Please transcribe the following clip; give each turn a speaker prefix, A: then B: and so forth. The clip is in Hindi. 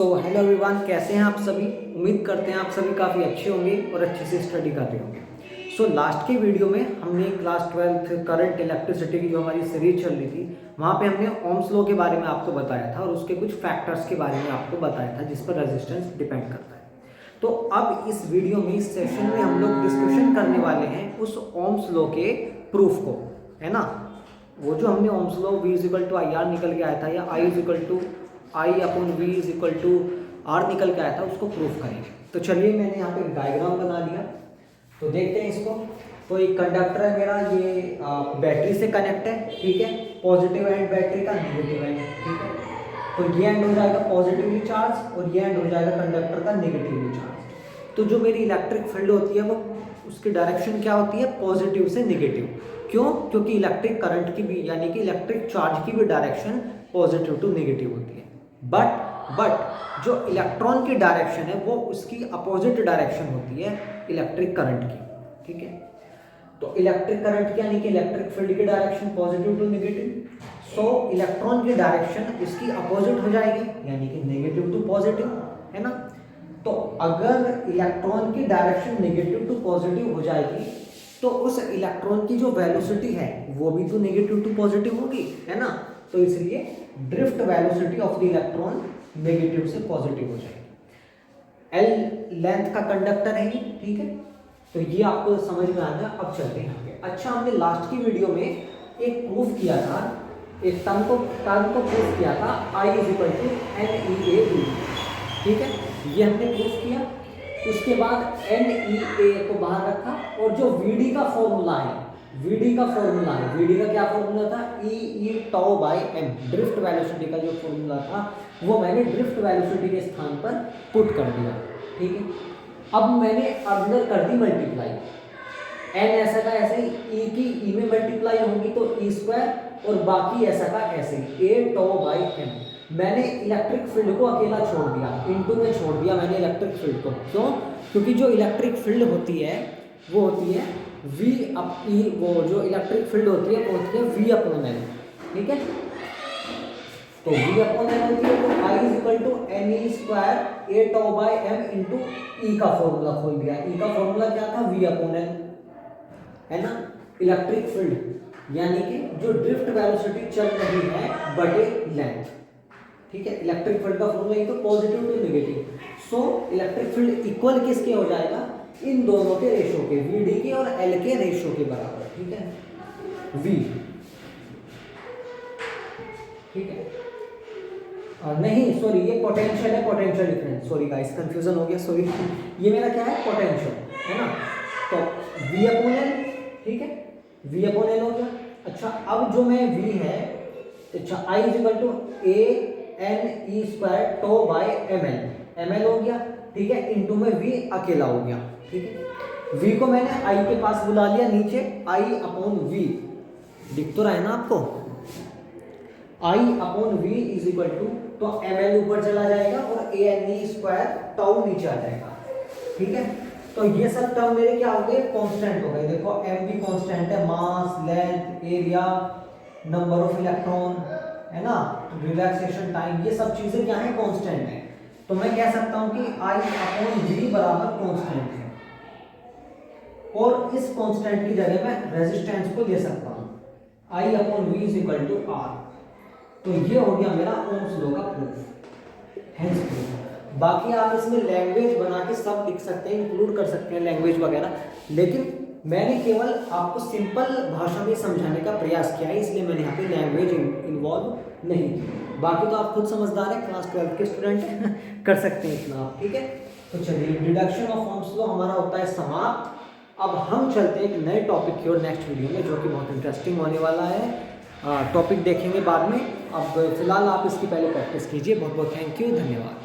A: तो हेलो एवरीवन, कैसे हैं आप सभी। उम्मीद करते हैं आप सभी काफ़ी अच्छे होंगे और अच्छे से स्टडी कर रहे होंगे। लास्ट के वीडियो में हमने क्लास 12th करंट इलेक्ट्रिसिटी की जो हमारी सीरीज चल रही थी, वहाँ पे हमने ओम्स लॉ के बारे में आपको बताया था और उसके कुछ फैक्टर्स के बारे में आपको बताया था जिस पर रेजिस्टेंस डिपेंड करता है। तो अब इस वीडियो में, इस सेशन में हम लोग डिस्कशन करने वाले हैं उस ओम्स लॉ के प्रूफ को, है ना। वो जो हमने ओम्स लॉ V = IR निकल के आया था, या I/V = R निकल के आया था, उसको प्रूफ करेंगे। तो चलिए, मैंने यहाँ पे डायग्राम बना लिया, तो देखते हैं इसको। तो एक कंडक्टर है मेरा, ये बैटरी से कनेक्ट है, ठीक है। पॉजिटिव एंड बैटरी का, नेगेटिव एंड, ठीक है। तो ये एंड हो जाएगा पॉजिटिवली चार्ज और ये एंड हो जाएगा कंडक्टर का नेगेटिवली चार्ज। तो जो मेरी इलेक्ट्रिक फील्ड होती है, वो उसकी डायरेक्शन क्या होती है, पॉजिटिव से नेगेटिव। क्यों? क्योंकि इलेक्ट्रिक करंट की भी, यानी कि इलेक्ट्रिक चार्ज की भी डायरेक्शन पॉजिटिव टू नेगेटिव होती है। बट जो इलेक्ट्रॉन की डायरेक्शन है, वो उसकी अपोजिट डायरेक्शन होती है इलेक्ट्रिक करंट की, ठीक है। तो इलेक्ट्रिक करंट की, यानी कि इलेक्ट्रिक फील्ड की direction positive to negative. So electron की डायरेक्शन इसकी अपोजिट हो जाएगी, यानी कि नेगेटिव टू पॉजिटिव, है ना। तो अगर इलेक्ट्रॉन की डायरेक्शन नेगेटिव टू पॉजिटिव हो जाएगी, तो उस इलेक्ट्रॉन की जो वेलोसिटी है वो भी तो नेगेटिव टू पॉजिटिव होगी, है ना। तो इसलिए drift velocity of the electron negative से पॉजिटिव हो जाएगी। L लेंथ का कंडक्टर है ये, ठीक है। तो ये आपको समझ में आ गया। अब चलते हैं यहाँ पे। अच्छा, हमने लास्ट की वीडियो में एक प्रूफ किया था, एक टर्म को प्रूफ किया था, I/NEA, ठीक है। ये हमने प्रूफ किया। उसके बाद NEA को बाहर रखा, और जो VD का फॉर्मूला है, VD का क्या फॉर्मूला था, E/τ/m, ड्रिफ्ट वेलोसिटी का जो फॉर्मूला था, वो मैंने ड्रिफ्ट वेलोसिटी के स्थान पर पुट कर दिया, ठीक है। अब मैंने अंदर कर दी मल्टीप्लाई, n ऐसा का ऐसे ही, E की E में मल्टीप्लाई होगी तो E² और बाकी ऐसा का ऐसे ही, A/τ/m। मैंने इलेक्ट्रिक फील्ड को अकेला छोड़ दिया, इनटू में छोड़ दिया मैंने इलेक्ट्रिक फील्ड को। क्यों? क्योंकि जो इलेक्ट्रिक फील्ड होती है वो होती है V/E, वो जो इलेक्ट्रिक फील्ड होती है वो होती है V/N, ठीक है। तो V/N होती है, तो I/NE² A/τ/m इंटू E का फॉर्मूला खोल दिया। E का फॉर्मूला क्या था, V/N, है ना। इलेक्ट्रिक फील्ड यानी कि जो ड्रिफ्ट वेलोसिटी चल रही है बटे लेंथ, ठीक है। इलेक्ट्रिक फील्ड का फॉर्मूला ये तो positive to negative. So electric field equal किसके हो जाएगा, इन दोनों के रेशो के, VD के और L के रेशो के बराबर, ठीक है। V, ठीक है। नहीं सॉरी, ये पोटेंशियल है, potential difference, sorry guys, confusion हो गया, सॉरी। ये मेरा क्या है, पोटेंशियल, है ना। तो V/N, ठीक है, V/N हो गया। अच्छा, अब जो मैं V है, अच्छा, I/A NE²τ/ml, ml हो गया, ठीक है, इंटू में V अकेला हो गया, ठीक है। V को मैंने I के पास बुला लिया, नीचे I/V दिख तो रहा है ना आपको, I/V = तो ml ऊपर चला जाएगा और ANE² नीचे आ जाएगा, ठीक है। तो ये सब टर्म मेरे क्या हो गए, कांस्टेंट हो गए। देखो m भी कांस्टेंट है, mass, length, area, number of electron, है ना, रिलैक्सेशन टाइम, ये सब चीजें क्या है, कांस्टेंट है। तो मैं कह सकता हूं कि I/V बराबर कांस्टेंट है, और इस कांस्टेंट की जगह मैं रेजिस्टेंस को ले सकता हूं, I/V = R। तो ये हो गया मेरा ओम्स लॉ का प्रूफ, हेंस प्रूफ। बाकी आप इसमें लैंग्वेज बना के सब लिख सकते हैं, इंक्लूड कर सकते हैं लैंग्वेज वगैरह, लेकिन मैंने केवल आपको सिंपल भाषा में समझाने का प्रयास किया है, इसलिए मैंने यहाँ पे लैंग्वेज इन्वॉल्व नहीं की। बाकी तो आप खुद समझदार हैं, क्लास 12 के स्टूडेंट हैं, कर सकते हैं इतना आप, ठीक है। तो चलिए, डिडक्शन ऑफ ओम्स लॉ हमारा होता है समाप्त। अब हम चलते हैं एक नए टॉपिक की ओर नेक्स्ट वीडियो में, जो कि बहुत इंटरेस्टिंग होने वाला है। टॉपिक देखेंगे बाद में। अब फिलहाल आप इसकी पहले प्रैक्टिस कीजिए। बहुत बहुत थैंक यू, धन्यवाद।